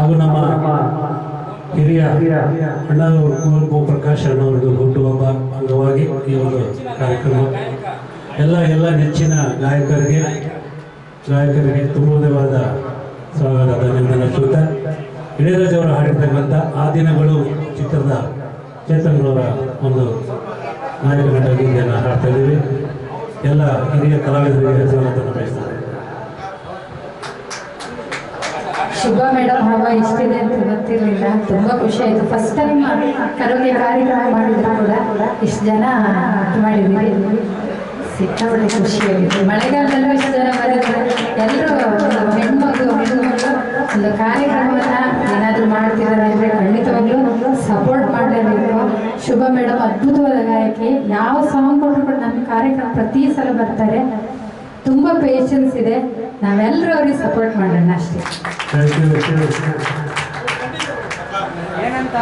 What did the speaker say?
ಹಾಗೂ ನಮ್ಮ ಹಿರಿಯ ಅಣ್ಣನವರು ಕುವೆಂಪು ಪ್ರಕಾಶ್ ಅಣ್ಣವರದು ಹುಟ್ಟುಹಬ್ಬ ಅಂಗವಾಗಿ ಈ ಒಂದು ಕಾರ್ಯಕ್ರಮ ಎಲ್ಲ ನೆಚ್ಚಿನ ಗಾಯಕರಿಗೆ ತುಂಬುವುದವಾದ ಸ್ವಾಗತ ಧನ್ಯವಾದ. ಇಳೆಯರಾಜ ಅವರು ಹಾಡಿರ್ತಕ್ಕಂಥ ಆ ದಿನಗಳು ಚಿತ್ರದ ಚೇತನ್ರವರ ಒಂದು ನಾಯಕ ನಟ ಗೀತೆಯನ್ನು ಹಾಡ್ತಾ ಇದ್ದೀವಿ. ಎಲ್ಲ ಹಿರಿಯ ಕಲಾವಿದರಿಗೆ ಸ್ವಾಗತ ಬಯಸ್ತಾರೆ. ಶುಭ ಮೇಡಮ್ ಹಬ್ಬ ಇಷ್ಟಿದೆ ಅಂತ ಗೊತ್ತಿರಲಿಲ್ಲ. ತುಂಬಾ ಖುಷಿ ಆಯ್ತು. ಫಸ್ಟ್ ಟೈಮ್ ಕರೋಕೆ ಕಾರ್ಯಕ್ರಮ ಮಾಡಿದ್ರು ಕೂಡ ಇಷ್ಟು ಜನ ಮಾಡಿದ್ದೀವಿ. ಸಿಕ್ಕಾಪಟ್ಟೆ ಖುಷಿಯಾಗಿದೆ. ಮಳೆಗಾಲದಲ್ಲೂ ಇಷ್ಟು ಜನ ಮಾಡಿದ್ರೆ ಎಲ್ಲರೂ ಹೆಣ್ಮಗಳು ಒಂದು ಕಾರ್ಯಕ್ರಮವನ್ನ ಏನಾದರೂ ಮಾಡ್ತಿದ್ದಾರೆ ಅಂದರೆ ಖಂಡಿತವಾಗ್ಲೂ ಸಪೋರ್ಟ್ ಮಾಡಲೇಬೇಕು. ಶುಭ ಮೇಡಮ್ ಅದ್ಭುತವಾದ ಗಾಯಕಿ. ಯಾವ ಸಾಂಗ್ ಕೊಟ್ಟರು ಕೂಡ ನಮ್ಮ ಕಾರ್ಯಕ್ರಮ ಪ್ರತಿ ಸಲ ಬರ್ತಾರೆ. ತುಂಬ ಪೇಷನ್ಸ್ ಇದೆ. ನಾವೆಲ್ಲರೂ ಅವ್ರಿಗೆ ಸಪೋರ್ಟ್ ಮಾಡೋಣ ಅಷ್ಟೇ. ಏನಂತ